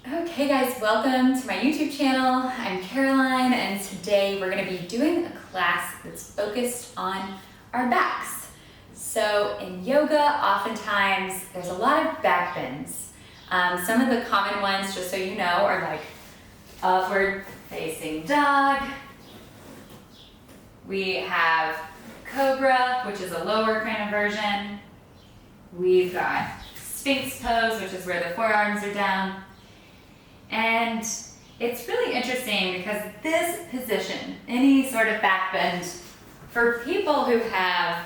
Okay guys, welcome to my YouTube channel. I'm Caroline and today we're going to be doing a class that's focused on our backs. So in yoga, oftentimes there's a lot of back bends. Some of the common ones, just so you know, are like upward facing dog. We have cobra, which is a lower kind of version. We've got Sphinx Pose, which is where the forearms are down. And it's really interesting because this position, any sort of back bend, for people who have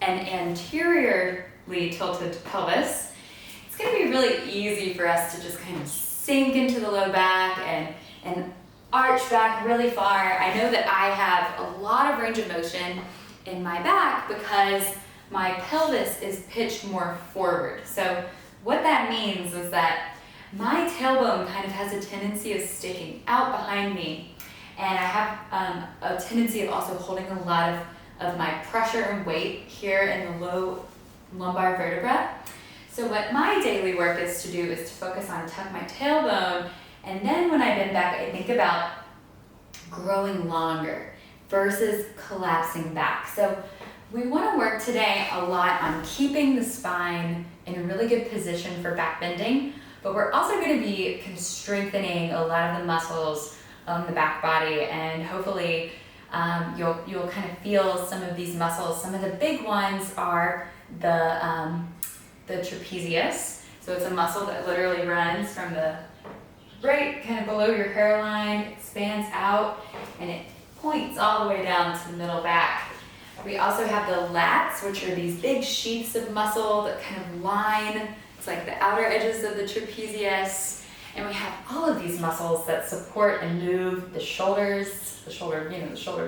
an anteriorly tilted pelvis, it's going to be really easy for us to just kind of sink into the low back and arch back really far. I know that I have a lot of range of motion in my back because my pelvis is pitched more forward. So what that means is that my tailbone kind of has a tendency of sticking out behind me, and I have a tendency of also holding a lot of my pressure and weight here in the low lumbar vertebra. So what my daily work is to do is to focus on tuck my tailbone, and then when I bend back, I think about growing longer versus collapsing back. So we want to work today a lot on keeping the spine in a really good position for back bending. But we're also going to be kind of strengthening a lot of the muscles on the back body, and hopefully you'll kind of feel some of these muscles. Some of the big ones are the trapezius. So it's a muscle that literally runs from the right kind of below your hairline, expands out, and it points all the way down to the middle back. We also have the lats, which are these big sheaths of muscle that kind of line. It's like the outer edges of the trapezius, and we have all of these muscles that support and move the shoulders, the shoulder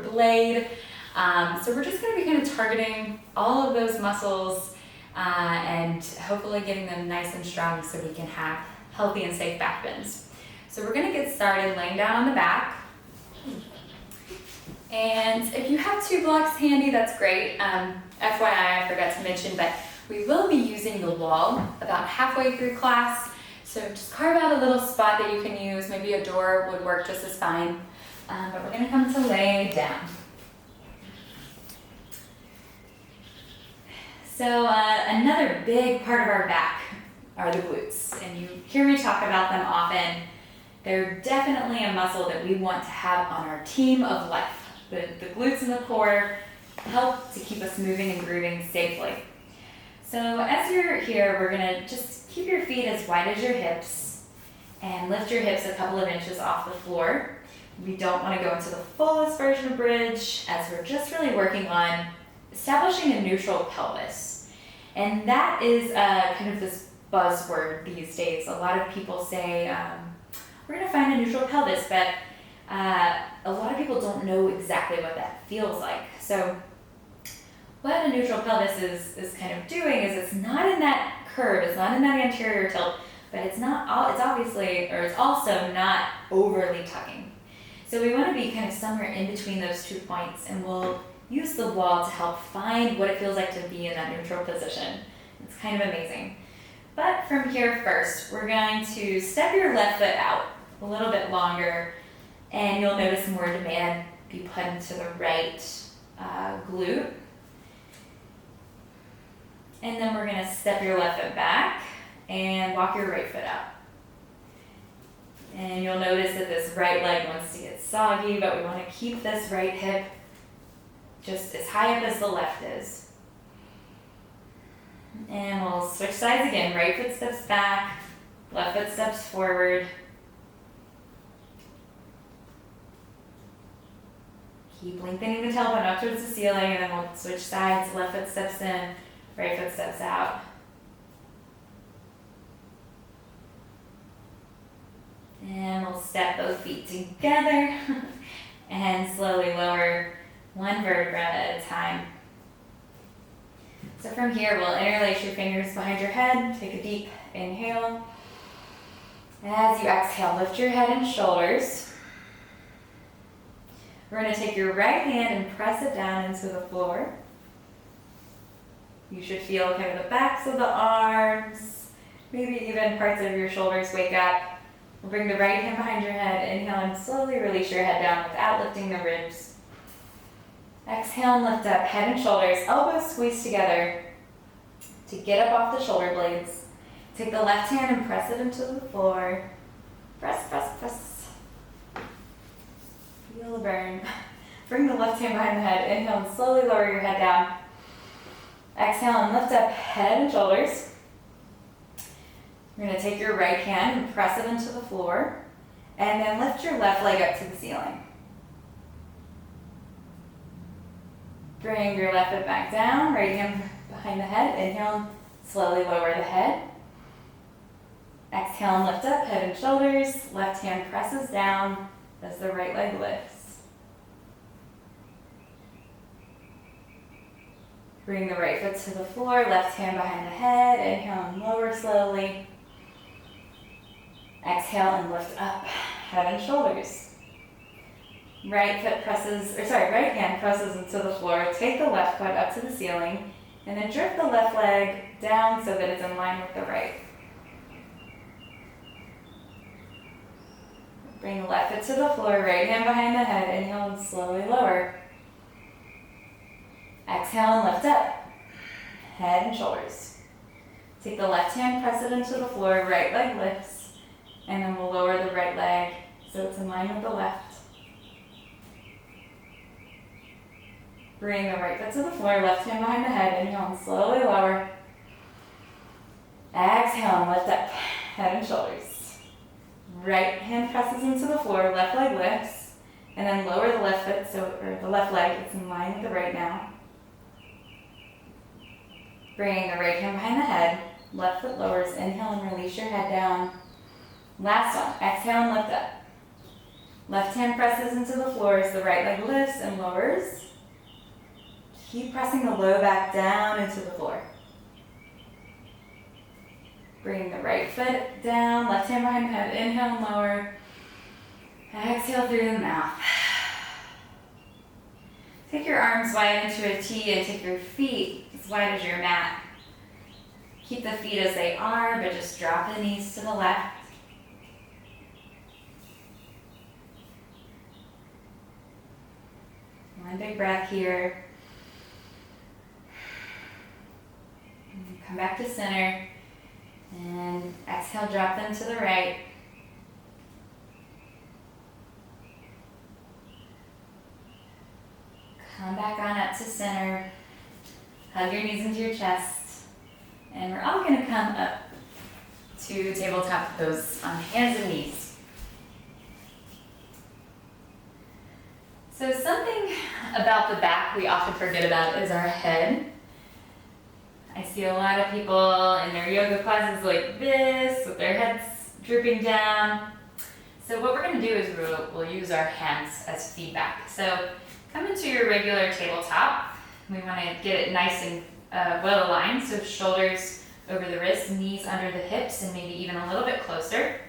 blade. So we're just going to be kind of targeting all of those muscles and hopefully getting them nice and strong so we can have healthy and safe back bends. So we're going to get started laying down on the back. And if you have two blocks handy, that's great. FYI, I forgot to mention, but we will be using the wall about halfway through class, so just carve out a little spot that you can use. Maybe a door would work just as fine, but we're going to come to lay down. So another big part of our back are the glutes, and you hear me talk about them often. They're definitely a muscle that we want to have on our team of life. The glutes and the core help to keep us moving and grooving safely. So as you're here, we're gonna just keep your feet as wide as your hips and lift your hips a couple of inches off the floor. We don't wanna go into the fullest version of bridge, as we're just really working on establishing a neutral pelvis. And that is kind of this buzzword these days. A lot of people say, we're gonna find a neutral pelvis, but a lot of people don't know exactly what that feels like. So what a neutral pelvis is kind of doing is it's not in that curve, it's not in that anterior tilt, but it's also not overly tucking. So we want to be kind of somewhere in between those 2 points, and we'll use the wall to help find what it feels like to be in that neutral position. It's kind of amazing. But from here first, we're going to step your left foot out a little bit longer, and you'll notice more demand be put into the right glute. And then we're going to step your left foot back and walk your right foot out. And you'll notice that this right leg wants to get soggy, but we want to keep this right hip just as high up as the left is. And we'll switch sides again. Right foot steps back, left foot steps forward. Keep lengthening the tailbone up towards the ceiling, and then we'll switch sides. Left foot steps in, right foot steps out. And we'll step both feet together and slowly lower one vertebra at a time. So from here, we'll interlace your fingers behind your head. Take a deep inhale. As you exhale, lift your head and shoulders. We're going to take your right hand and press it down into the floor. You should feel kind of the backs of the arms, maybe even parts of your shoulders wake up. We'll bring the right hand behind your head. Inhale and slowly release your head down without lifting the ribs. Exhale and lift up, head and shoulders, elbows squeeze together to get up off the shoulder blades. Take the left hand and press it into the floor. Press, press, press. Feel the burn. Bring the left hand behind the head. Inhale and slowly lower your head down. Exhale and lift up head and shoulders. You're going to take your right hand and press it into the floor. And then lift your left leg up to the ceiling. Bring your left foot back down. Right hand behind the head. Inhale and slowly lower the head. Exhale and lift up head and shoulders. Left hand presses down as the right leg lifts. Bring the right foot to the floor, left hand behind the head. Inhale and lower slowly. Exhale and lift up head and shoulders. Right hand presses into the floor. Take the left foot up to the ceiling and then drift the left leg down so that it's in line with the right. Bring the left foot to the floor, right hand behind the head. Inhale and slowly lower. Exhale and lift up, head and shoulders. Take the left hand, press it into the floor, right leg lifts, and then we'll lower the right leg so it's in line with the left. Bring the right foot to the floor, left hand behind the head. Inhale and slowly lower. Exhale and lift up, head and shoulders. Right hand presses into the floor, left leg lifts, and then lower the left foot, the left leg, it's in line with the right now. Bring the right hand behind the head, left foot lowers, inhale and release your head down. Last one, exhale and lift up. Left hand presses into the floor as the right leg lifts and lowers. Keep pressing the low back down into the floor. Bring the right foot down, left hand behind the head, inhale and lower. Exhale through the mouth. Take your arms wide into a T and take your feet as wide as your mat. Keep the feet as they are, but just drop the knees to the left. One big breath here. And come back to center. And exhale, drop them to the right. Come back on up to center. Hug your knees into your chest. And we're all going to come up to tabletop pose on hands and knees. So something about the back we often forget about is our head. I see a lot of people in their yoga classes like this, with their heads drooping down. So what we're going to do is we'll use our hands as feedback. So come into your regular tabletop. We want to get it nice and well aligned, so shoulders over the wrists, knees under the hips, and maybe even a little bit closer.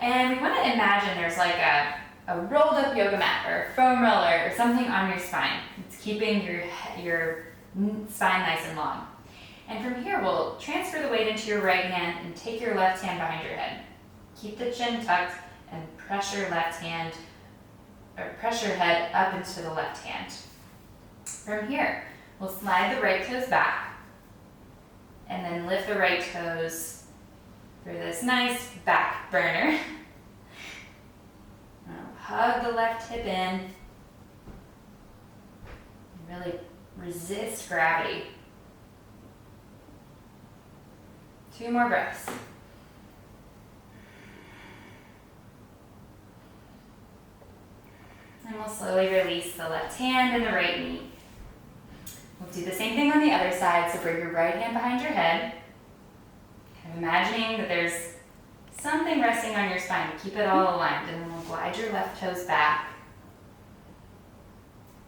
And we want to imagine there's like a rolled up yoga mat or a foam roller or something on your spine. It's keeping your spine nice and long. And from here, we'll transfer the weight into your right hand and take your left hand behind your head. Keep the chin tucked and press your head up into the left hand. From here, we'll slide the right toes back and then lift the right toes for this nice back burner. Hug the left hip in. Really resist gravity. 2 more breaths. And we'll slowly release the left hand and the right knee. We'll do the same thing on the other side. So bring your right hand behind your head. Kind of imagining that there's something resting on your spine. Keep it all aligned. And then we'll glide your left toes back.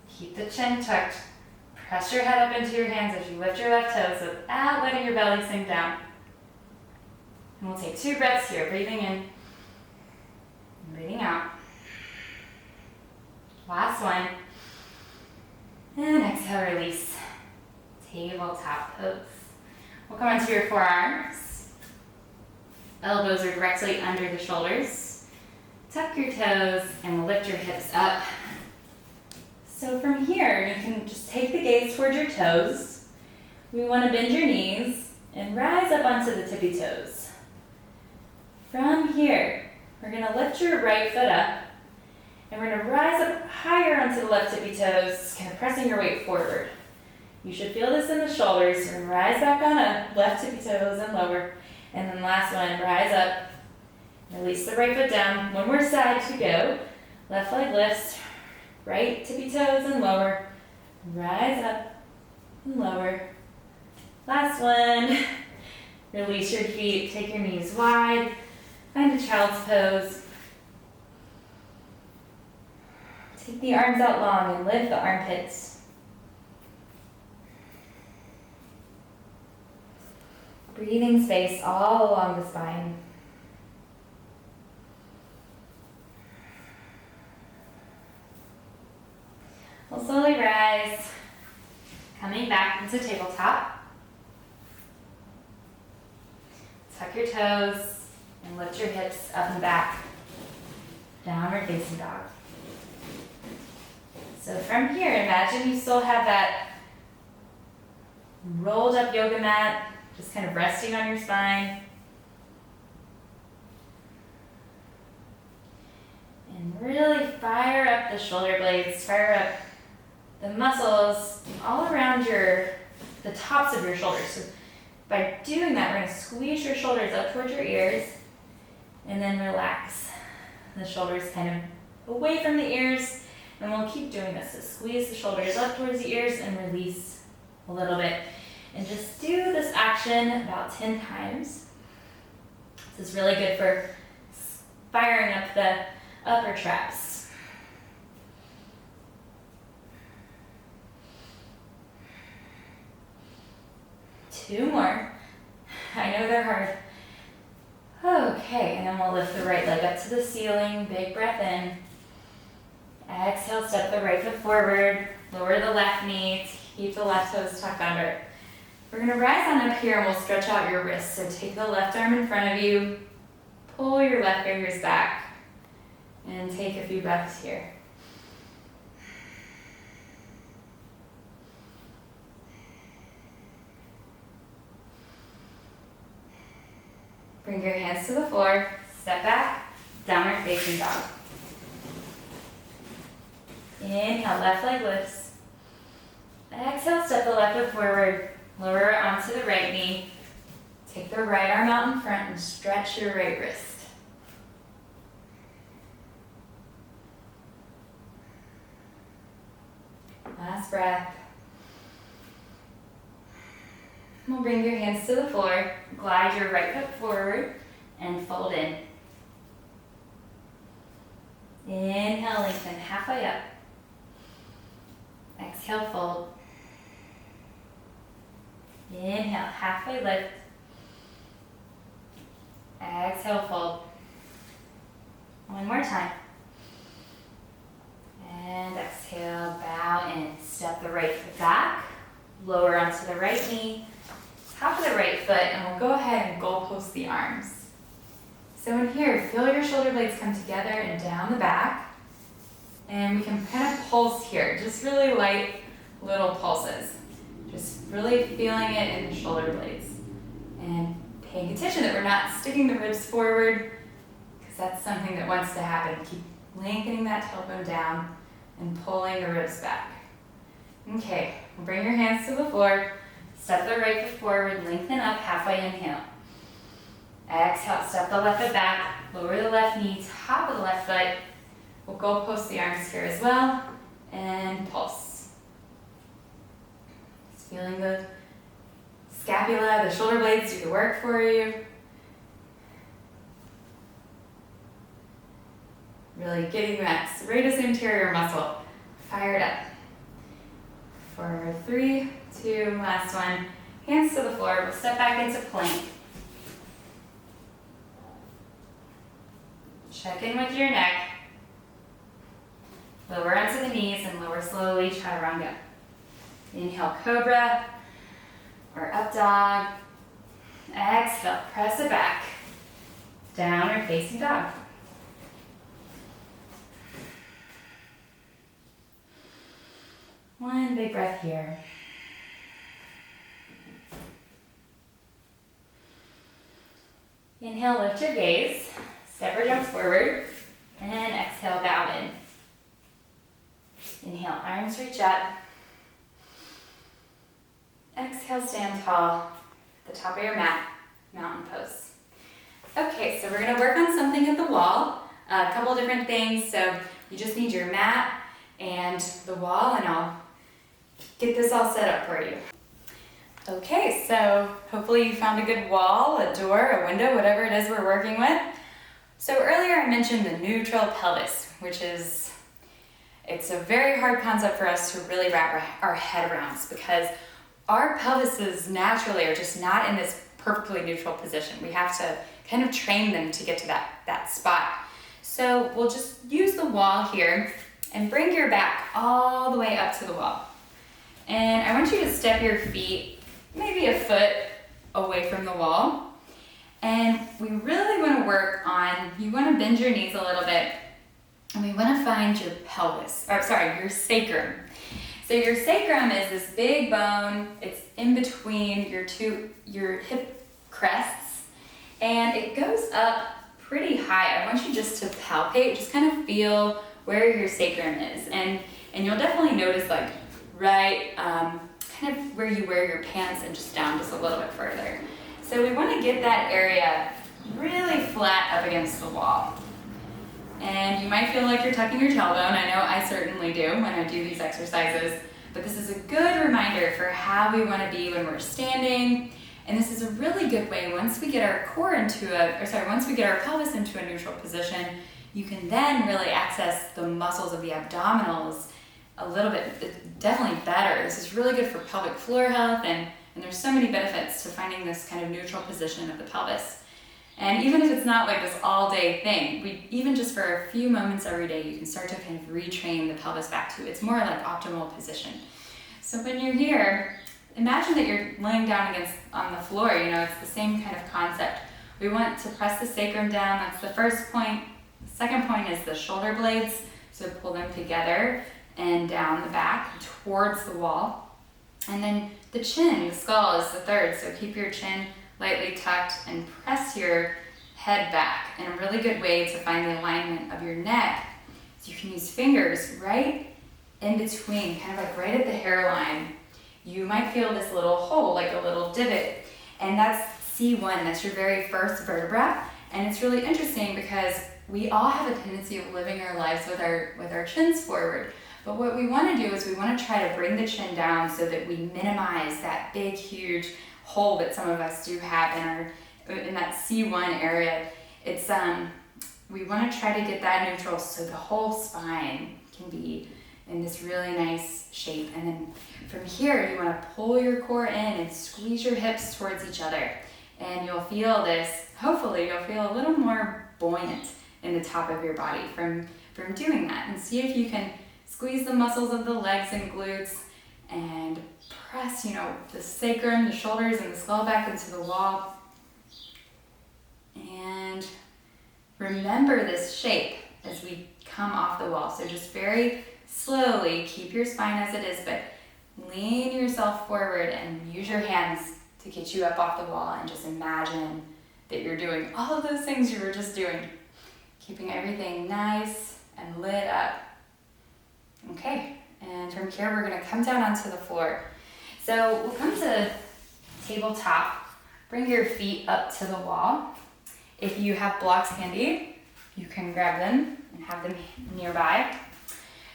Keep the chin tucked. Press your head up into your hands as you lift your left toes without letting your belly sink down. And we'll take 2 breaths here. Breathing in and breathing out. Last one. And exhale, release. Tabletop pose. We'll come onto your forearms. Elbows are directly under the shoulders. Tuck your toes and lift your hips up. So from here, you can just take the gaze towards your toes. We want to bend your knees and rise up onto the tippy toes. From here, we're going to lift your right foot up and we're going to rise up higher onto the left tippy toes, kind of pressing your weight forward. You should feel this in the shoulders. You're going to rise back on up, left tippy toes and lower. And then last one, rise up. Release the right foot down. One more side to go. Left leg lifts. Right tippy toes and lower. Rise up and lower. Last one. Release your feet. Take your knees wide. Find a child's pose. Take the arms out long and lift the armpits. Breathing space all along the spine. We'll slowly rise, coming back into tabletop. Tuck your toes and lift your hips up and back. Downward facing dog. So from here, imagine you still have that rolled up yoga mat, just kind of resting on your spine. And really fire up the shoulder blades, fire up the muscles all around the tops of your shoulders. So by doing that, we're going to squeeze your shoulders up towards your ears and then relax the shoulders kind of away from the ears. And we'll keep doing this. So squeeze the shoulders up towards the ears and release a little bit. And just do this action about 10 times. This is really good for firing up the upper traps. Two more. I know they're hard. Okay, and then we'll lift the right leg up to the ceiling. Big breath in. Exhale, step the right foot forward. Lower the left knee. Keep the left toes tucked under. We're going to rise on up here and we'll stretch out your wrists. So take the left arm in front of you. Pull your left fingers back. And take a few breaths here. Bring your hands to the floor. Step back. Downward facing dog. Inhale, left leg lifts. Exhale, step the left foot forward. Lower onto the right knee. Take the right arm out in front and stretch your right wrist. Last breath. We'll bring your hands to the floor. Glide your right foot forward and fold in. Inhale, lengthen halfway up. Exhale, fold. Inhale, halfway lift. Exhale, fold. One more time. And exhale, bow in. Step the right foot back. Lower onto the right knee. Top of the right foot, and we'll go ahead and goalpost the arms. So in here, feel your shoulder blades come together and down the back. And we can kind of pulse here, just really light little pulses. Just really feeling it in the shoulder blades. And paying attention that we're not sticking the ribs forward, because that's something that wants to happen. Keep lengthening that tailbone down and pulling the ribs back. Okay, we'll bring your hands to the floor. Step the right foot forward, lengthen up, halfway inhale. Exhale, step the left foot back, lower the left knee, top of the left foot. We'll goalpost the arms here as well, and pulse. Just feeling the scapula, the shoulder blades do the work for you. Really getting that serratus anterior muscle fired up. For 3, 2, last one. Hands to the floor. We'll step back into plank. Check in with your neck. Lower onto the knees and lower slowly, chaturanga. Inhale, cobra or up dog. Exhale, press it back. Downward facing dog. One big breath here. Inhale, lift your gaze, step or jump forward, and exhale, bow in. Inhale, arms reach up. Exhale, stand tall at the top of your mat, mountain pose. Okay, so we're gonna work on something at the wall, a couple different things. So you just need your mat and the wall, and I'll get this all set up for you. Okay, so hopefully you found a good wall, a door, a window, whatever it is we're working with. So earlier I mentioned the neutral pelvis, which is, it's a very hard concept for us to really wrap our head around, because our pelvises naturally are just not in this perfectly neutral position. We have to kind of train them to get to that spot. So we'll just use the wall here and bring your back all the way up to the wall. And I want you to step your feet maybe a foot away from the wall. And we really want to work on, you want to bend your knees a little bit, and we want to find your pelvis, or sorry, your sacrum. So your sacrum is this big bone. It's in between your hip crests, and it goes up pretty high. I want you just to palpate, just kind of feel where your sacrum is. And you'll definitely notice like right, kind of where you wear your pants and just down just a little bit further. So we want to get that area really flat up against the wall. And you might feel like you're tucking your tailbone. I know I certainly do when I do these exercises, but this is a good reminder for how we want to be when we're standing. And this is a really good way, once we get our once we get our pelvis into a neutral position, you can then really access the muscles of the abdominals a little bit, definitely better. This is really good for pelvic floor health, and there's so many benefits to finding this kind of neutral position of the pelvis. And even if it's not like this all day thing, even just for a few moments every day, you can start to kind of retrain the pelvis back to its more like optimal position. So when you're here, imagine that you're laying down on the floor, it's the same kind of concept. We want to press the sacrum down, that's the first point. The second point is the shoulder blades, so pull them together and down the back towards the wall. And then the chin, the skull, is the third, so keep your chin lightly tucked and press your head back. And a really good way to find the alignment of your neck is you can use fingers right in between, kind of like right at the hairline. You might feel this little hole, like a little divot, and that's C1, that's your very first vertebra. And it's really interesting because we all have a tendency of living our lives with our chins forward. But what we want to do is we want to try to bring the chin down so that we minimize that big, huge hole that some of us do have in that C1 area. It's we want to try to get that neutral so the whole spine can be in this really nice shape. And then from here, you want to pull your core in and squeeze your hips towards each other. And you'll feel this, hopefully you'll feel a little more buoyant in the top of your body from doing that. And see if you can squeeze the muscles of the legs and glutes and press, the sacrum, the shoulders, and the skull back into the wall. And remember this shape as we come off the wall. So just very slowly keep your spine as it is, but lean yourself forward and use your hands to get you up off the wall, and just imagine that you're doing all of those things you were just doing, keeping everything nice and lit up. Okay, and from here we're going to come down onto the floor. So we'll come to tabletop, bring your feet up to the wall. If you have blocks handy, you can grab them and have them nearby.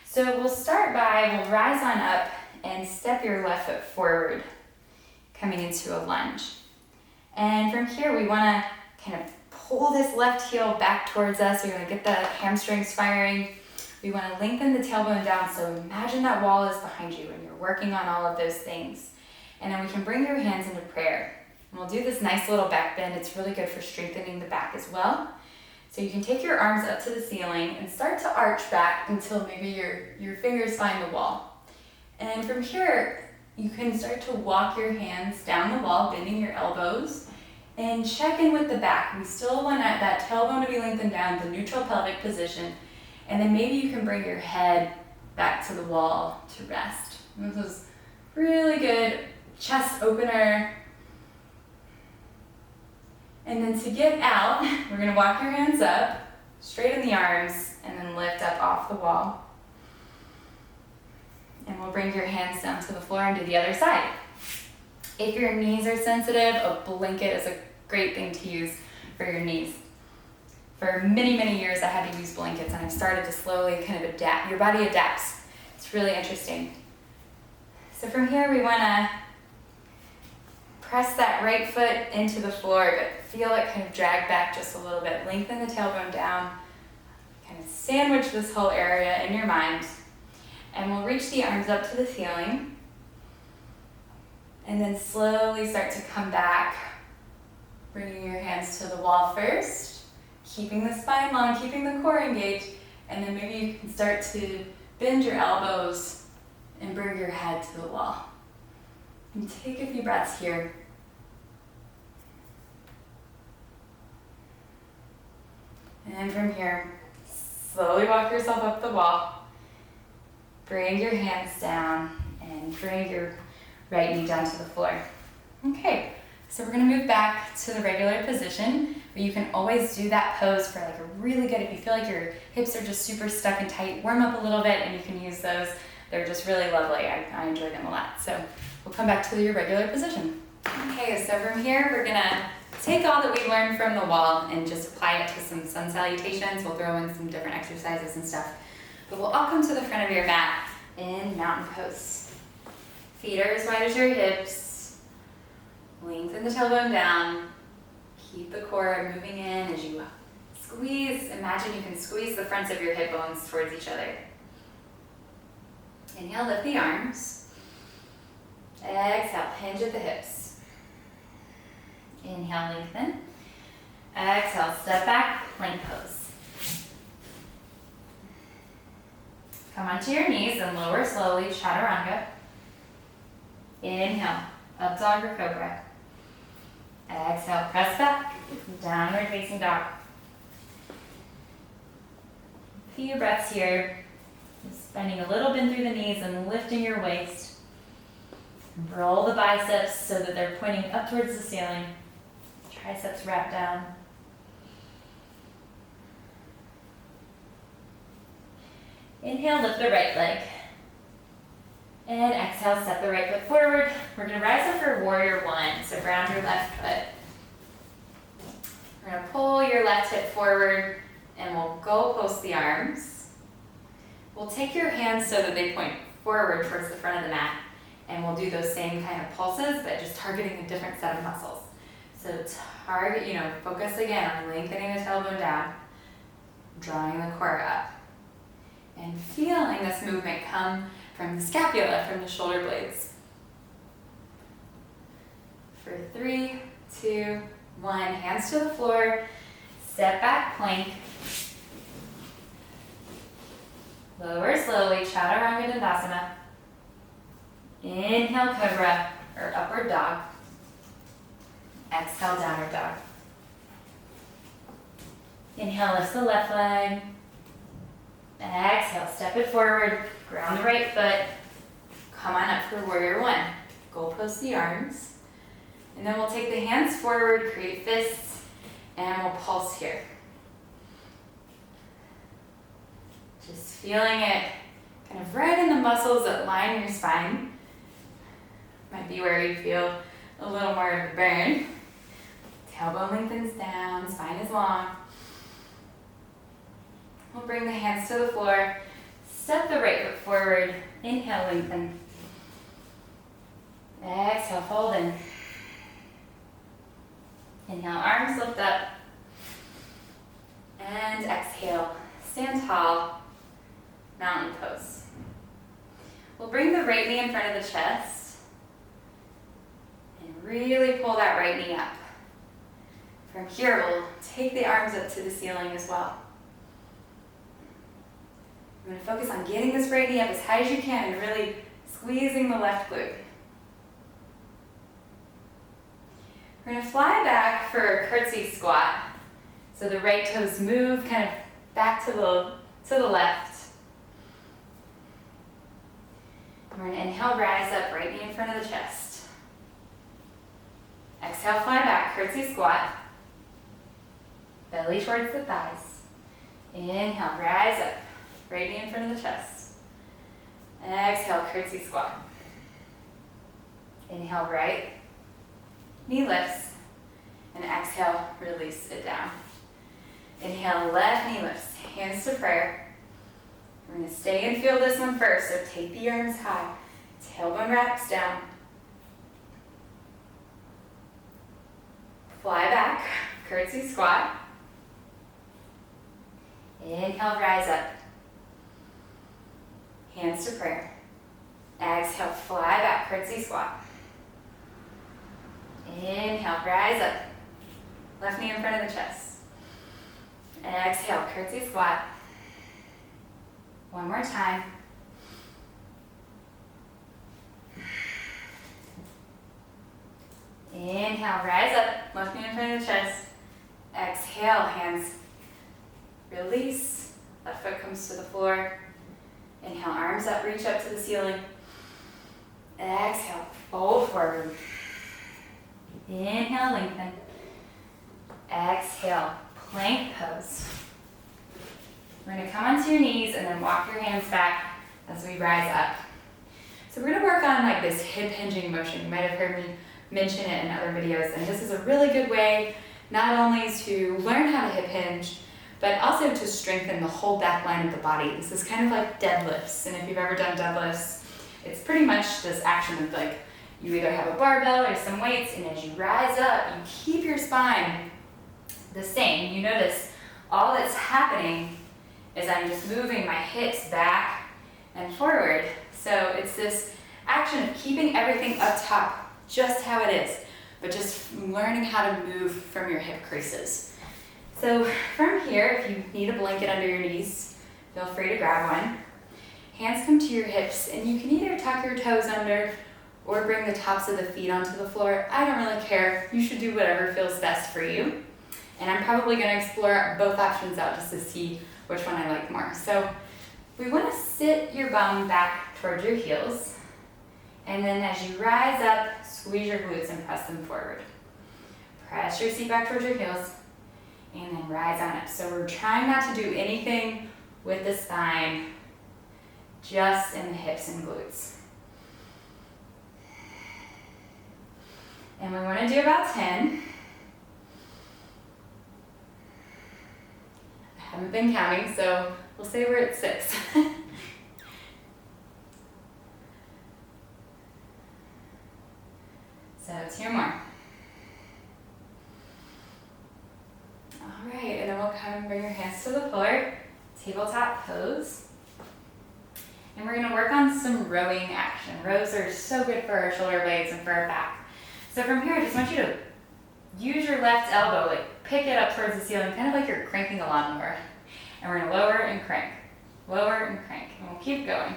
So we'll rise on up and step your left foot forward, coming into a lunge. And from here we want to kind of pull this left heel back towards us. We want to get the hamstrings firing. We want to lengthen the tailbone down, so imagine that wall is behind you and you're working on all of those things. And then we can bring your hands into prayer. And we'll do this nice little back bend. It's really good for strengthening the back as well. So you can take your arms up to the ceiling and start to arch back until maybe your fingers find the wall. And from here, you can start to walk your hands down the wall, bending your elbows. And check in with the back. We still want that tailbone to be lengthened down, the neutral pelvic position. And then maybe you can bring your head back to the wall to rest. And this is really good chest opener. And then to get out, we're gonna walk your hands up, straighten the arms, and then lift up off the wall. And we'll bring your hands down to the floor and do the other side. If your knees are sensitive, a blanket is a great thing to use for your knees. For many, many years I had to use blankets, and I've started to slowly kind of adapt. Your body adapts. It's really interesting. So from here we wanna press that right foot into the floor, but feel it kind of drag back just a little bit. Lengthen the tailbone down, kind of sandwich this whole area in your mind. And we'll reach the arms up to the ceiling. And then slowly start to come back, bringing your hands to the wall first, keeping the spine long, keeping the core engaged, and then maybe you can start to bend your elbows and bring your head to the wall. And take a few breaths here. And from here, slowly walk yourself up the wall. Bring your hands down and bring your right knee down to the floor. Okay, so we're gonna move back to the regular position, but you can always do that pose for like a really good, if you feel like your hips are just super stuck and tight, warm up a little bit and you can use those. They're just really lovely. I enjoy them a lot. So we'll come back to your regular position. Okay, so from here, we're gonna take all that we learned from the wall and just apply it to some sun salutations. We'll throw in some different exercises and stuff. But we'll all come to the front of your mat in mountain pose. Feet are as wide as your hips. Lengthen the tailbone down. Keep the core moving in as you squeeze. Imagine you can squeeze the fronts of your hip bones towards each other. Inhale, lift the arms. Exhale, hinge at the hips. Inhale, lengthen. Exhale, step back, plank pose. Come onto your knees and lower slowly, chaturanga. Inhale, up dog or cobra. Exhale, press back, downward facing dog. A few breaths here. Just bending a little bend through the knees and lifting your waist. Roll the biceps so that they're pointing up towards the ceiling. Triceps wrap down. Inhale, lift the right leg. And exhale, step the right foot forward. We're gonna rise up for warrior one. So ground your left foot. We're gonna pull your left hip forward and we'll go post the arms. We'll take your hands so that they point forward towards the front of the mat. And we'll do those same kind of pulses, but just targeting a different set of muscles. So target, focus again on lengthening the tailbone down, drawing the core up, and feeling this movement come from the scapula, from the shoulder blades. For 3, 2, 1, hands to the floor, step back plank. Lower slowly, chaturanga dandasana. Inhale, cobra, or upward dog. Exhale, downward dog. Inhale, lift the left leg. Exhale, step it forward, ground the right foot. Come on up for warrior one. Goal post the arms. And then we'll take the hands forward, create fists, and we'll pulse here. Just feeling it kind of right in the muscles that line your spine. Might be where you feel a little more of a burn. Tailbone lengthens down, spine is long. We'll bring the hands to the floor. Step the right foot forward. Inhale, lengthen. Exhale, fold in. Inhale, arms lift up. And exhale, stand tall, mountain pose. We'll bring the right knee in front of the chest. And really pull that right knee up. From here, we'll take the arms up to the ceiling as well. I'm going to focus on getting this right knee up as high as you can and really squeezing the left glute. We're gonna fly back for a curtsy squat. So the right toes move kind of back to the left. We're gonna inhale, rise up, right knee in front of the chest. Exhale, fly back, curtsy squat. Belly towards the thighs. Inhale, rise up, right knee in front of the chest. Exhale, curtsy squat. Inhale, right knee lifts, and exhale, release it down. Inhale, left knee lifts, hands to prayer. We're going to stay and feel this one first, so take the arms high. Tailbone wraps down. Fly back, curtsy squat. Inhale, rise up. Hands to prayer. Exhale, fly back, curtsy squat. Inhale, rise up. Left knee in front of the chest. Exhale, curtsy squat. One more time. Inhale, rise up. Left knee in front of the chest. Exhale, hands release. Left foot comes to the floor. Inhale, arms up, reach up to the ceiling. Exhale, fold forward. Inhale, lengthen. Exhale, plank pose. We're going to come onto your knees and then walk your hands back as we rise up. So we're going to work on like this hip hinging motion. You might have heard me mention it in other videos, and this is a really good way not only to learn how to hip hinge, but also to strengthen the whole back line of the body. This is kind of like deadlifts, and if you've ever done deadlifts, it's pretty much this action of like, you either have a barbell or some weights, and as you rise up, you keep your spine the same. You notice all that's happening is I'm just moving my hips back and forward. So it's this action of keeping everything up top, just how it is, but just learning how to move from your hip creases. So from here, if you need a blanket under your knees, feel free to grab one. Hands come to your hips, and you can either tuck your toes under or bring the tops of the feet onto the floor. I don't really care. You should do whatever feels best for you. And I'm probably going to explore both options out just to see which one I like more. So we want to sit your bum back towards your heels. And then as you rise up, squeeze your glutes and press them forward. Press your seat back towards your heels. And then rise on up. So we're trying not to do anything with the spine, just in the hips and glutes. And we want to do about 10. I haven't been counting, so we'll say we're at 6. So 2 more. All right, and then we'll come and bring your hands to the floor. Tabletop pose. And we're going to work on some rowing action. Rows are so good for our shoulder blades and for our back. So from here, I just want you to use your left elbow, like pick it up towards the ceiling, kind of like you're cranking a lawnmower. And we're going to lower and crank, and we'll keep going.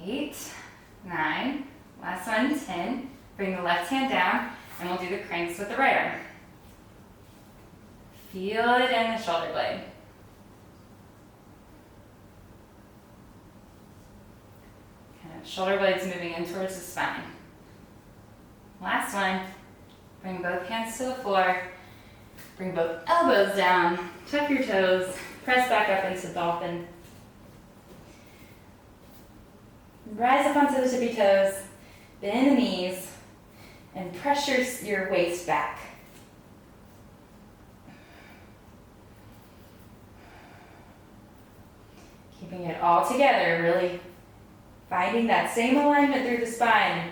8, 9, last one, 10. Bring the left hand down, and we'll do the cranks with the right arm. Feel it in the shoulder blade. Kind of shoulder blades moving in towards the spine. Last one, bring both hands to the floor, bring both elbows down, tuck your toes, press back up into dolphin. Rise up onto the tippy toes, bend the knees, and press your waist back. Keeping it all together, really finding that same alignment through the spine,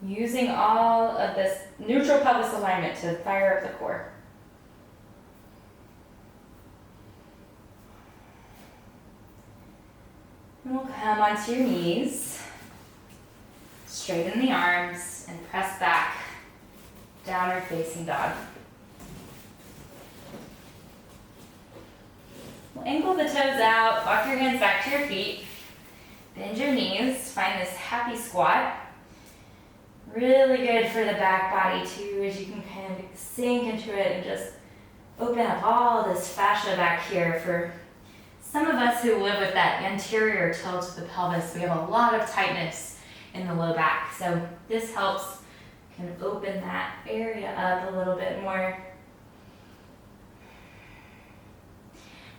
using all of this neutral pelvis alignment to fire up the core. And we'll come onto your knees, straighten the arms, and press back, downward facing dog. We'll ankle the toes out, walk your hands back to your feet, Bend your knees, find this happy squat. Really good for the back body too, as you can kind of sink into it and just open up all this fascia back here. For some of us who live with that anterior tilt of the pelvis, we have a lot of tightness in the low back. So this helps kind of open that area up a little bit more.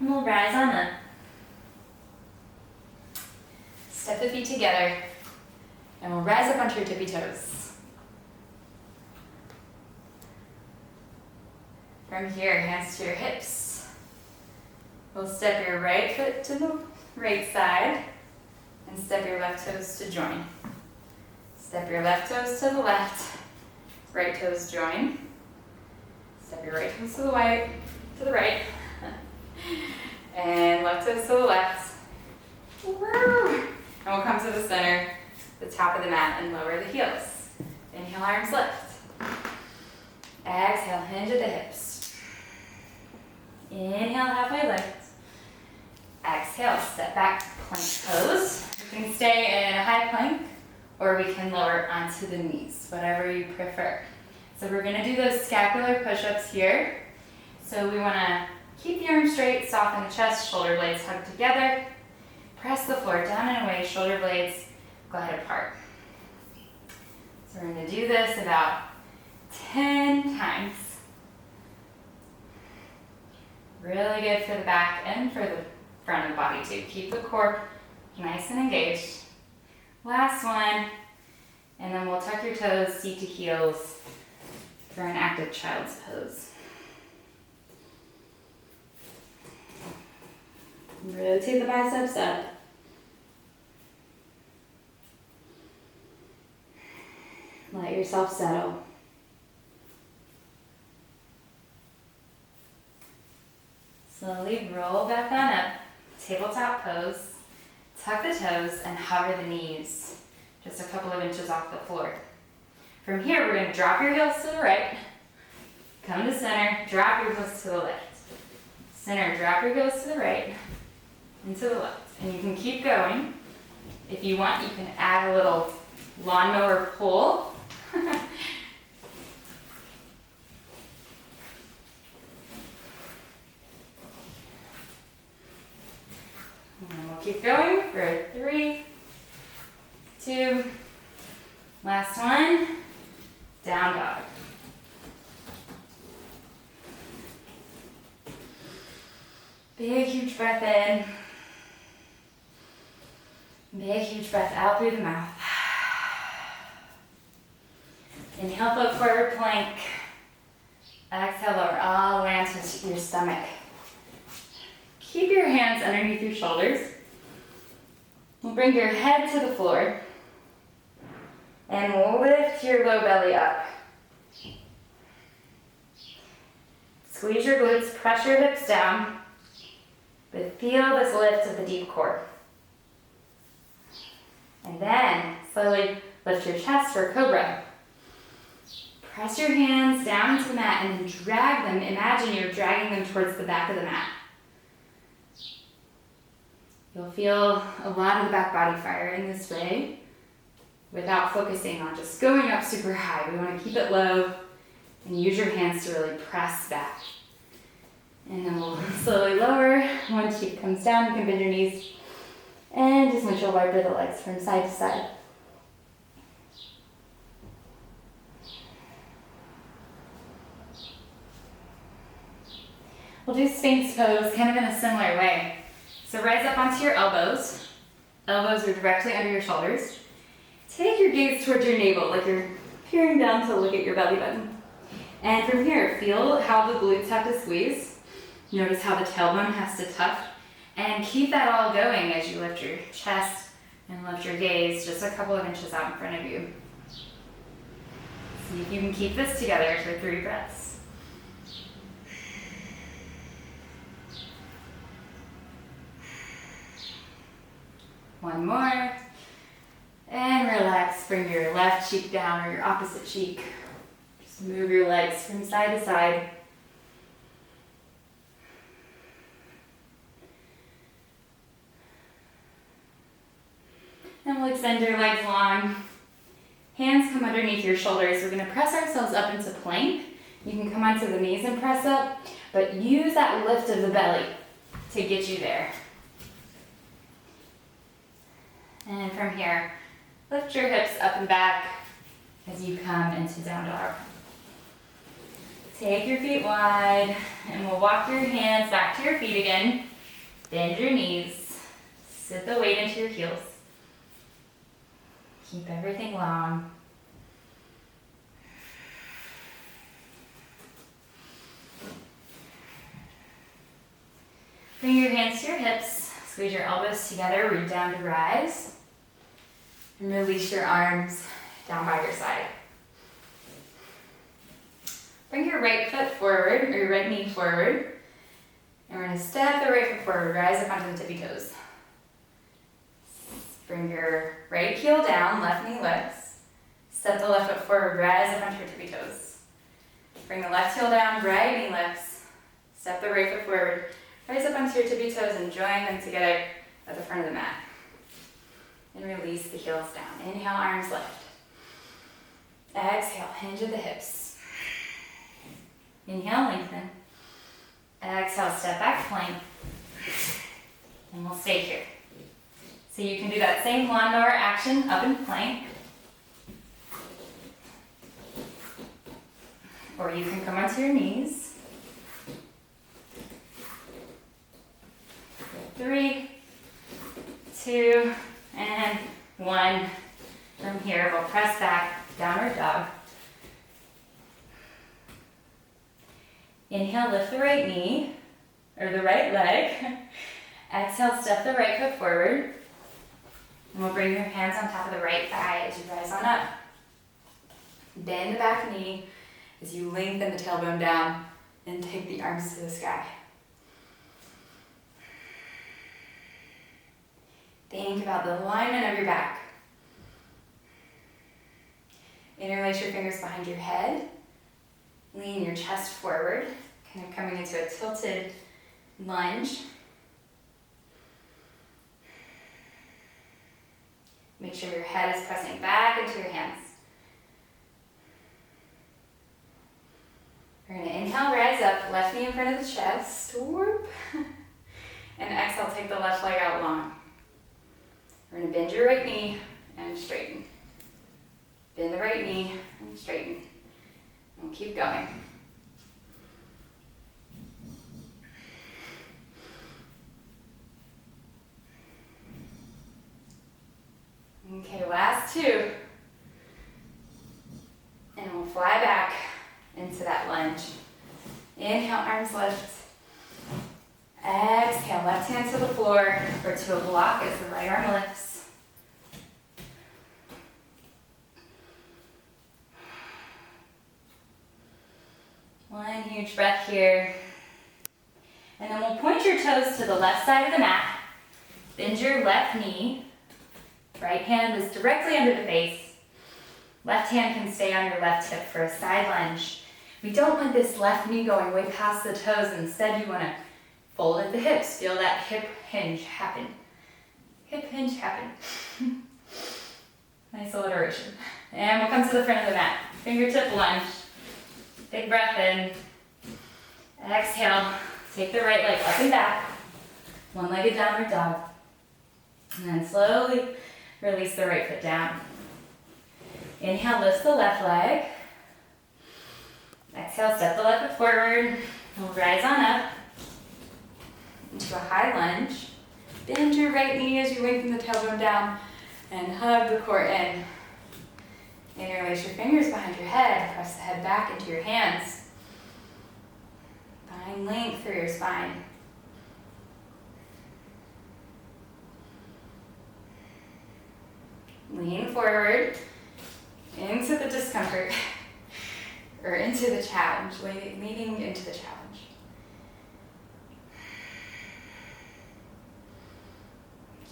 And we'll rise on up. Step the feet together, and we'll rise up onto your tippy toes. From here, hands to your hips. We'll step your right foot to the right side, and step your left toes to join. Step your left toes to the left, right toes join. Step your right toes to the right, and left toes to the left. Woo! And we'll come to the center, the top of the mat, and lower the heels. Inhale, arms lift. Exhale, hinge at the hips. Inhale, halfway lift. Exhale, step back, plank pose. You can stay in a high plank, or we can lower onto the knees, whatever you prefer. So we're gonna do those scapular push-ups here. So we wanna keep the arms straight, soften the chest, shoulder blades hugged together. Press the floor down and away, shoulder blades glide apart. So we're going to do this about 10 times. Really good for the back and for the front of the body too. Keep the core nice and engaged. Last one, and then we'll tuck your toes, seat to heels for an active child's pose. Rotate the biceps up. Let yourself settle. Slowly roll back on up. Tabletop pose. Tuck the toes and hover the knees just a couple of inches off the floor. From here, we're going to drop your heels to the right. Come to center, drop your heels to the left. Center, drop your heels to the right and to the left. And you can keep going. If you want, you can add a little lawnmower pull. And we'll keep going for 3, 2, last one, down dog. Big, huge breath in. Big, huge breath out through the mouth. Inhale, float forward plank. Exhale, lower all the way onto your stomach. Keep your hands underneath your shoulders. We'll bring your head to the floor. And we'll lift your low belly up. Squeeze your glutes, press your hips down. But feel this lift of the deep core. And then slowly lift your chest for cobra. Press your hands down into the mat and then drag them. Imagine you're dragging them towards the back of the mat. You'll feel a lot of the back body fire in this way without focusing on just going up super high. We want to keep it low and use your hands to really press back. And then we'll slowly lower. One cheek comes down, you can bend your knees. And just windshield wiper the legs from side to side. We'll do Sphinx Pose kind of in a similar way. So rise up onto your elbows. Elbows are directly under your shoulders. Take your gaze towards your navel, like you're peering down to look at your belly button. And from here, feel how the glutes have to squeeze. Notice how the tailbone has to tuck. And keep that all going as you lift your chest and lift your gaze just a couple of inches out in front of you. See if you can keep this together for 3 breaths. One more. And relax. Bring your left cheek down or your opposite cheek. Just move your legs from side to side. And we'll extend your legs long. Hands come underneath your shoulders. We're gonna press ourselves up into plank. You can come onto the knees and press up, but use that lift of the belly to get you there. And from here, lift your hips up and back as you come into down dog. Take your feet wide, and we'll walk your hands back to your feet again. Bend your knees. Sit the weight into your heels. Keep everything long. Bring your hands to your hips. Squeeze your elbows together. Root down to rise. And release your arms down by your side. Bring your right foot forward, or your right knee forward. And we're going to step the right foot forward, rise up onto the tippy toes. Bring your right heel down, left knee lifts. Step the left foot forward, rise up onto your tippy toes. Bring the left heel down, right knee lifts. Step the right foot forward, rise up onto your tippy toes and join them together at the front of the mat. And release the heels down. Inhale, arms lift. Exhale, hinge at the hips. Inhale, lengthen. Exhale, step back, plank. And we'll stay here. So you can do that same lawnmower action up in plank. Or you can come onto your knees. 3, 2, and 1. From here, we'll press back, downward dog. Inhale, lift the right knee, or the right leg. Exhale, step the right foot forward. And we'll bring your hands on top of the right thigh as you rise on up. Bend the back knee as you lengthen the tailbone down and take the arms to the sky. Think about the alignment of your back. Interlace your fingers behind your head. Lean your chest forward, kind of coming into a tilted lunge. Make sure your head is pressing back into your hands. We're going to inhale, rise up, left knee in front of the chest. Whoop. And exhale, take the left leg out long. We're going to bend your right knee and straighten. Bend the right knee and straighten. And we'll keep going. Okay, last 2. And we'll fly back into that lunge. Inhale, arms lift. Exhale, left hand to the floor or to a block as the right arm lifts. One huge breath here. And then we'll point your toes to the left side of the mat. Bend your left knee. Right hand is directly under the face. Left hand can stay on your left hip for a side lunge. We don't want this left knee going way past the toes. Instead, you want to fold at the hips. Feel that hip hinge happen. Hip hinge happen. Nice alliteration. And we'll come to the front of the mat. Fingertip lunge. Big breath in. Exhale. Take the right leg up and back. One-legged downward dog. And then slowly release the right foot down. Inhale, lift the left leg. Exhale, step the left foot forward. We'll rise on up into a high lunge. Bend your right knee as you lengthen the tailbone down and hug the core in. Interlace your fingers behind your head. Press the head back into your hands. Find length through your spine. Lean forward into the discomfort, or into the challenge, leaning into the challenge.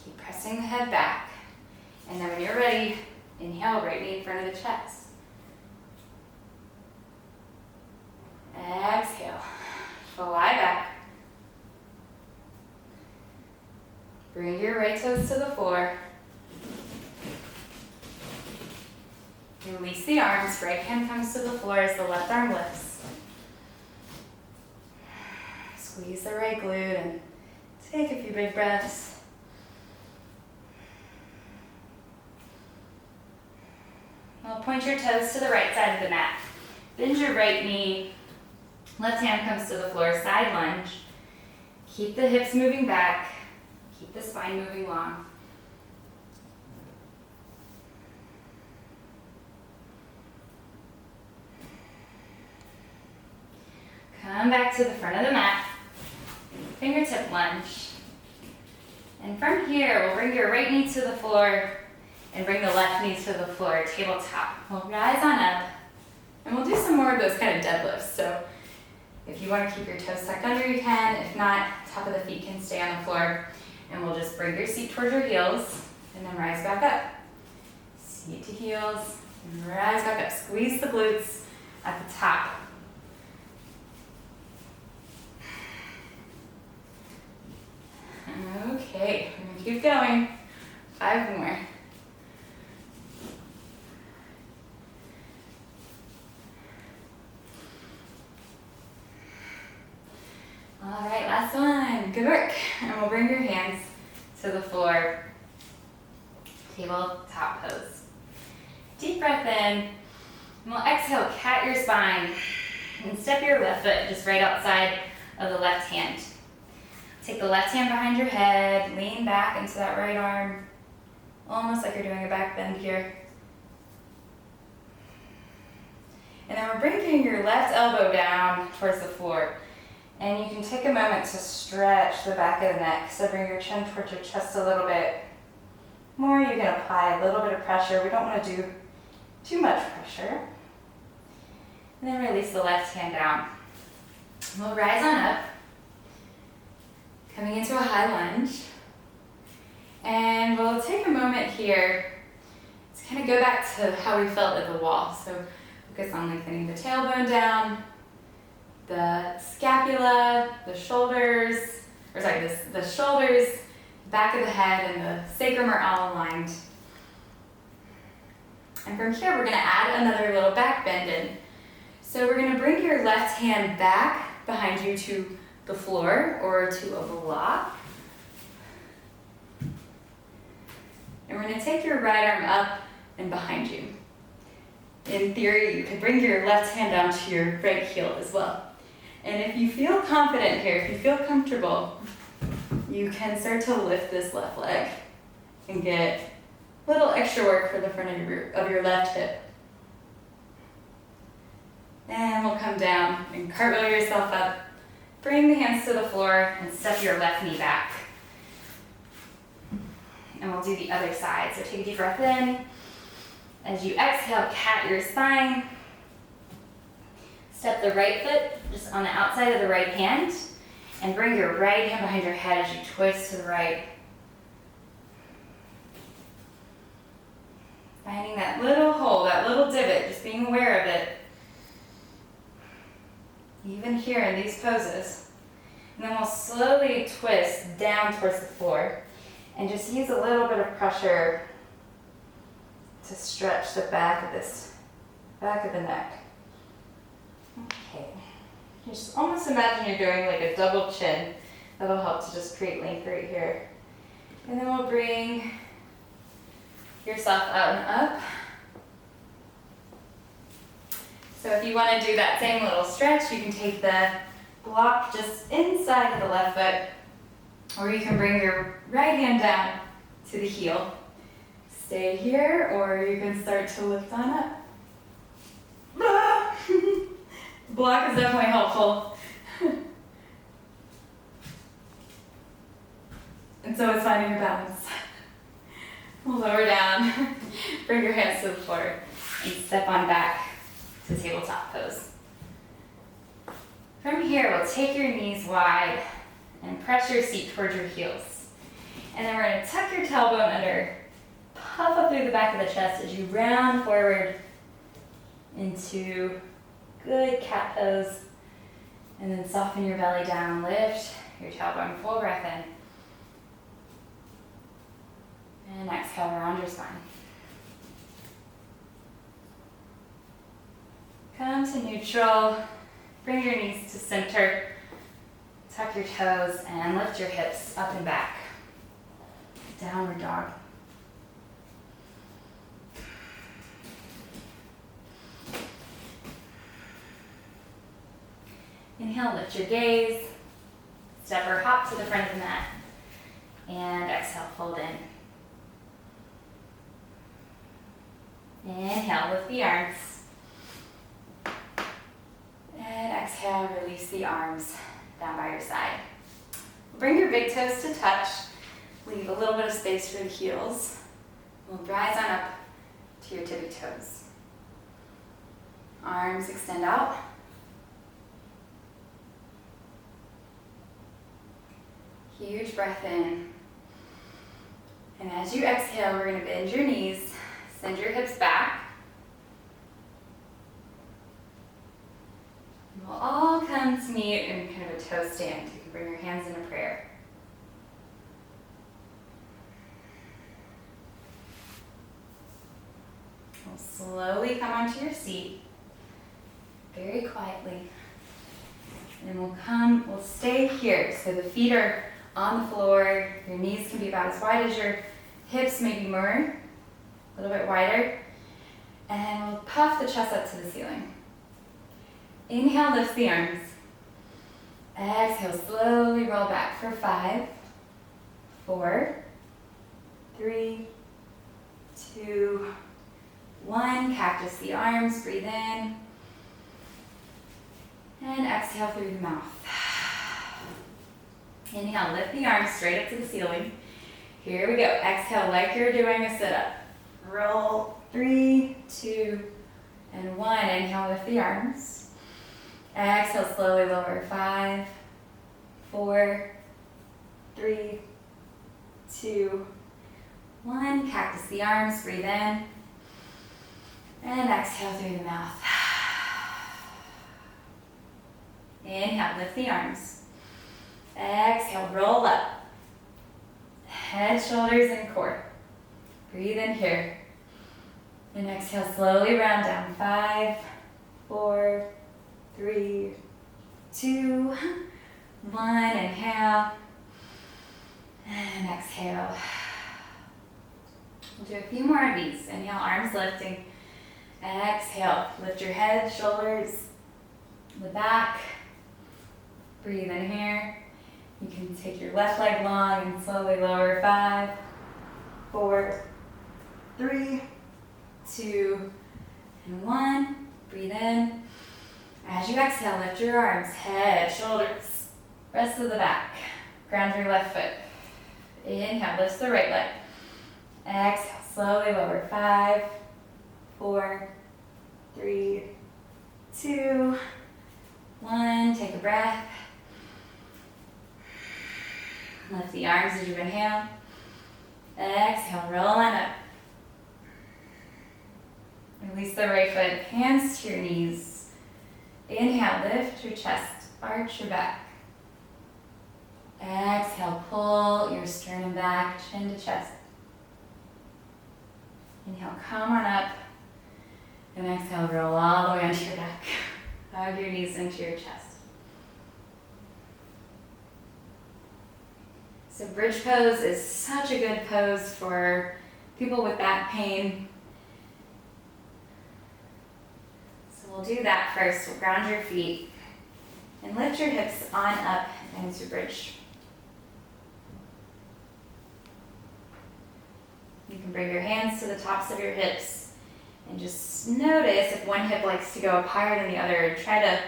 Keep pressing the head back, and then when you're ready, inhale, right knee in front of the chest. Exhale, fly back. Bring your right toes to the floor. Release the arms, right hand comes to the floor as the left arm lifts. Squeeze the right glute and take a few big breaths. Now point your toes to the right side of the mat. Bend your right knee. Left hand comes to the floor, side lunge. Keep the hips moving back. Keep the spine moving long. Come back to the front of the mat. Fingertip lunge. And from here, we'll bring your right knee to the floor and bring the left knee to the floor, tabletop. We'll rise on up. And we'll do some more of those kind of deadlifts. So if you want to keep your toes tucked under, you can. If not, top of the feet can stay on the floor. And we'll just bring your seat towards your heels and then rise back up. Seat to heels and rise back up. Squeeze the glutes at the top. Okay, we're gonna keep going. 5 more. All right, last one. Good work. And we'll bring your hands to the floor. Tabletop pose. Deep breath in. And we'll exhale, cat your spine. And step your left foot just right outside of the left hand. Take the left hand behind your head. Lean back into that right arm. Almost like you're doing a back bend here. And then we're bringing your left elbow down towards the floor. And you can take a moment to stretch the back of the neck. So bring your chin towards your chest a little bit more. You can apply a little bit of pressure. We don't want to do too much pressure. And then release the left hand down. We'll rise on up. Coming into a high lunge. And we'll take a moment here to kind of go back to how we felt at the wall. So focus on lengthening the tailbone down. The scapula, the shoulders, the shoulders, back of the head, and the sacrum are all aligned. And from here, we're gonna add another little back bend in. So we're gonna bring your left hand back behind you to the floor or to a block. And we're gonna take your right arm up and behind you. In theory, you could bring your left hand down to your right heel as well. And if you feel confident here, if you feel comfortable, you can start to lift this left leg and get a little extra work for the front of your left hip. And we'll come down and cartwheel yourself up. Bring the hands to the floor and step your left knee back. And we'll do the other side. So take a deep breath in. As you exhale, cat your spine. Step the right foot just on the outside of the right hand and bring your right hand behind your head as you twist to the right. Finding that little hole, that little divot, just being aware of it. Even here in these poses. And then we'll slowly twist down towards the floor and just use a little bit of pressure to stretch the back of the neck. Okay, just almost imagine you're doing like a double chin. That'll help to just create length right here. And then we'll bring yourself out and up. So if you want to do that same little stretch, you can take the block just inside of the left foot, or you can bring your right hand down to the heel. Stay here, or you can start to lift on up. Block is definitely helpful. And so is finding your balance. We'll lower down, bring your hands to the floor, and step on back to tabletop pose. From here, we'll take your knees wide and press your seat towards your heels. And then we're going to tuck your tailbone under, puff up through the back of the chest as you round forward into good cat pose. And then soften your belly down, lift your tailbone, full breath in. And exhale, round your spine. come to neutral. Bring your knees to center. Tuck your toes and lift your hips up and back. Downward dog. Inhale, lift your gaze. Step or hop to the front of the mat. And exhale, fold in. Inhale, lift the arms. And exhale, release the arms down by your side. Bring your big toes to touch. Leave a little bit of space for the heels. We'll rise on up to your tippy toes. Arms extend out. Huge breath in. And as you exhale, we're going to bend your knees, send your hips back. We'll all come to meet in kind of a toe stand. You can bring your hands into prayer. We'll slowly come onto your seat, very quietly. And we'll stay here. So the feet are on the floor, your knees can be about as wide as your hips, maybe more, a little bit wider. And we'll puff the chest up to the ceiling. Inhale, lift the arms. Exhale, slowly roll back for 5, 4, 3, 2, 1. Cactus the arms, breathe in. And exhale through the mouth. Inhale, lift the arms straight up to the ceiling. Here we go. Exhale like you're doing a sit-up. Roll 3, 2, and 1. Inhale, lift the arms. Exhale, slowly lower. 5, 4, 3, 2, 1. Cactus the arms, breathe in. And exhale through the mouth. Inhale, lift the arms. Exhale, roll up. Head, shoulders, and core. Breathe in here. And exhale, slowly round down. 5, 4, 3, 2, 1. Inhale. And exhale. We'll do a few more of these. Inhale, arms lifting. Exhale, lift your head, shoulders, the back. Breathe in here. You can take your left leg long and slowly lower. 5, 4, 3, 2, and 1. Breathe in. As you exhale, lift your arms, head, shoulders, rest of the back. Ground your left foot. Inhale, lift the right leg. Exhale, slowly lower. 5, 4, 3, 2, 1. Take a breath. Lift the arms as you inhale. Exhale, roll on up. Release the right foot, hands to your knees. Inhale, lift your chest, arch your back. Exhale, pull your sternum back, chin to chest. Inhale, come on up. And exhale, roll all the way onto your back. Hug your knees into your chest. So bridge pose is such a good pose for people with back pain. So we'll do that first. We'll ground your feet and lift your hips on up into bridge. You can bring your hands to the tops of your hips and just notice if one hip likes to go up higher than the other. Try to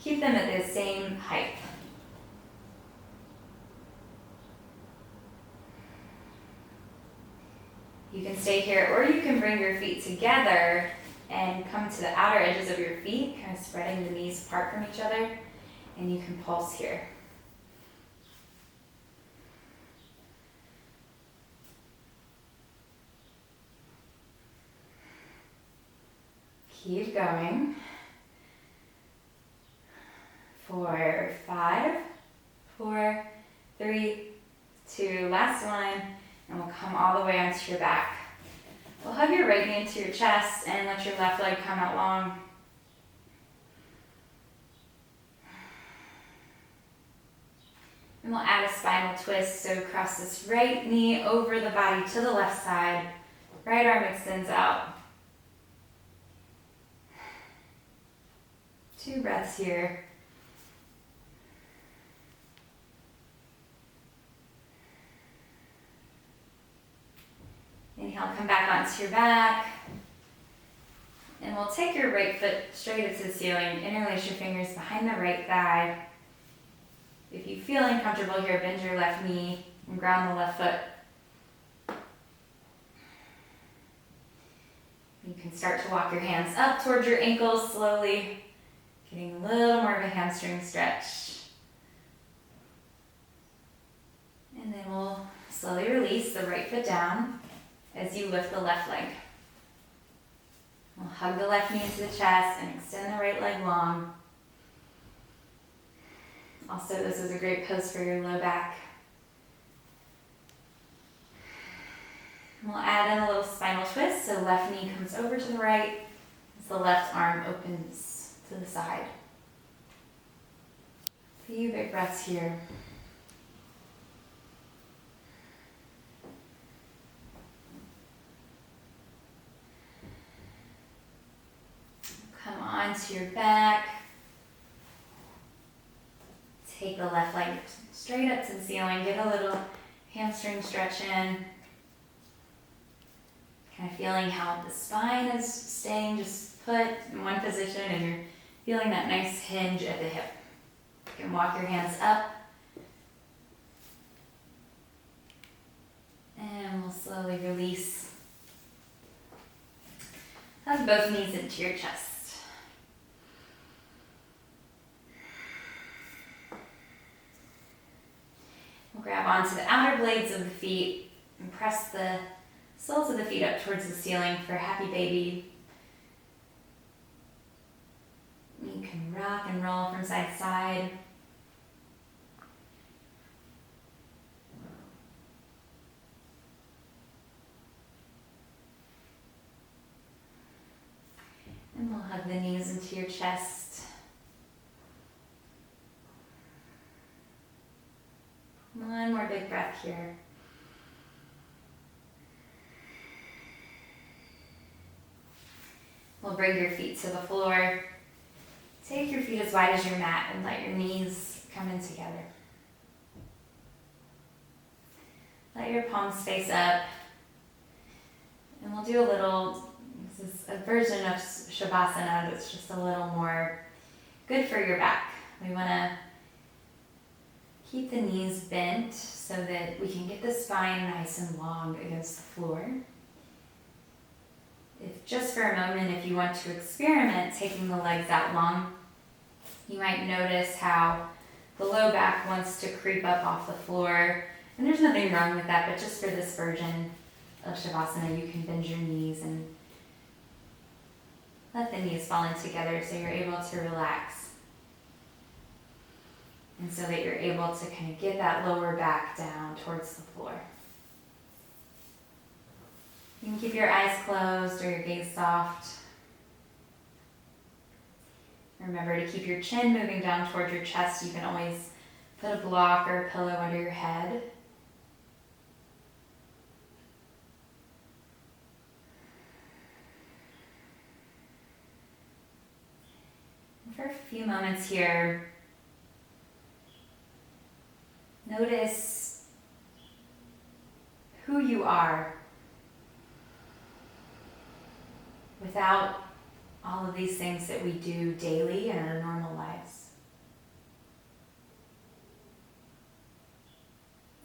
keep them at the same height. You can stay here, or you can bring your feet together and come to the outer edges of your feet, kind of spreading the knees apart from each other, and you can pulse here. Keep going. 4, 5, 4, 3, 2, last one. And we'll come all the way onto your back. We'll hug your right knee into your chest and let your left leg come out long. And we'll add a spinal twist, so cross this right knee over the body to the left side. Right arm extends out. 2 breaths here. Inhale, come back onto your back. And we'll take your right foot straight up to the ceiling. Interlace your fingers behind the right thigh. If you feel uncomfortable here, bend your left knee and ground the left foot. You can start to walk your hands up towards your ankles slowly, getting a little more of a hamstring stretch. And then we'll slowly release the right foot down as you lift the left leg. We'll hug the left knee into the chest and extend the right leg long. Also, this is a great pose for your low back. We'll add in a little spinal twist, so left knee comes over to the right as the left arm opens to the side. A few big breaths here. Come onto your back. Take the left leg straight up to the ceiling. Get a little hamstring stretch in. Kind of feeling how the spine is staying just put in one position and you're feeling that nice hinge at the hip. You can walk your hands up. And we'll slowly release. Hug both knees into your chest. We'll grab onto the outer blades of the feet and press the soles of the feet up towards the ceiling for happy baby. You can rock and roll from side to side. And we'll hug the knees into your chest. One more big breath here. We'll bring your feet to the floor. Take your feet as wide as your mat and let your knees come in together. Let your palms face up. And we'll do a little, this is a version of Shavasana that's just a little more good for your back. We want to keep the knees bent so that we can get the spine nice and long against the floor. If just for a moment, if you want to experiment taking the legs out long, you might notice how the low back wants to creep up off the floor. And there's nothing wrong with that, but just for this version of Shavasana, you can bend your knees and let the knees fall in together so you're able to relax. And so that you're able to kind of get that lower back down towards the floor. You can keep your eyes closed or your gaze soft. Remember to keep your chin moving down toward your chest. You can always put a block or a pillow under your head. And for a few moments here, notice who you are without all of these things that we do daily in our normal lives.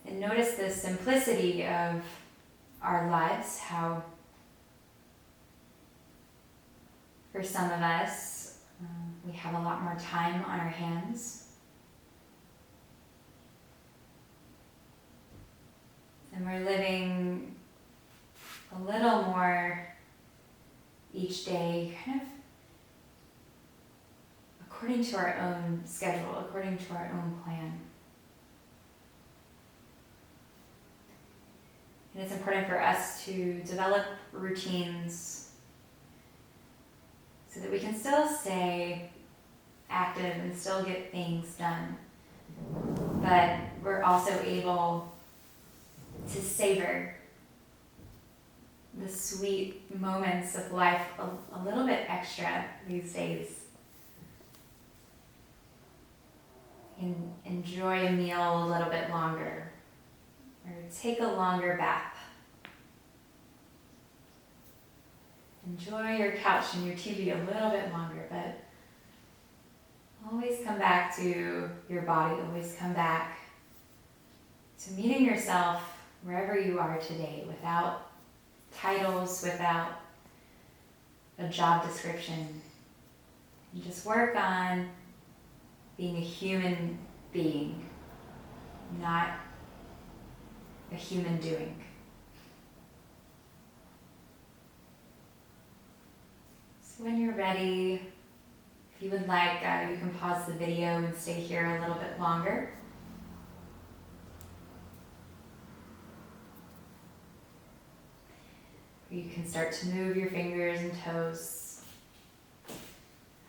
And notice the simplicity of our lives, how for some of us, we have a lot more time on our hands. And we're living a little more each day, kind of according to our own schedule, according to our own plan. And it's important for us to develop routines so that we can still stay active and still get things done, but but we're also able to savor the sweet moments of life a little bit extra these days. And enjoy a meal a little bit longer, or take a longer bath. Enjoy your couch and your TV a little bit longer, but always come back to your body, always come back to meeting yourself wherever you are today, without titles, without a job description. And just work on being a human being, not a human doing. So when you're ready, if you would like, you can pause the video and stay here a little bit longer. You can start to move your fingers and toes,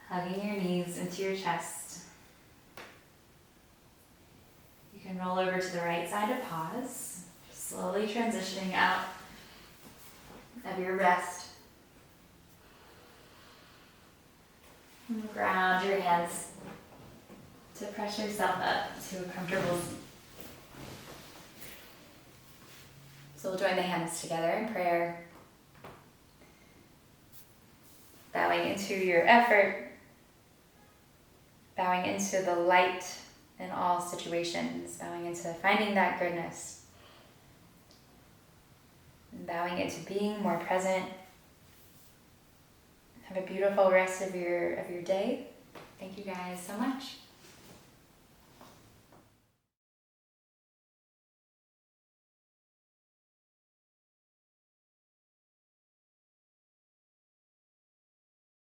hugging your knees into your chest. You can roll over to the right side to pause, slowly transitioning out of your rest. And ground your hands to press yourself up to a comfortable seat. So we'll join the hands together in prayer, bowing into your effort, bowing into the light in all situations, bowing into finding that goodness, and bowing into being more present. Have a beautiful rest of your day. Thank you guys so much.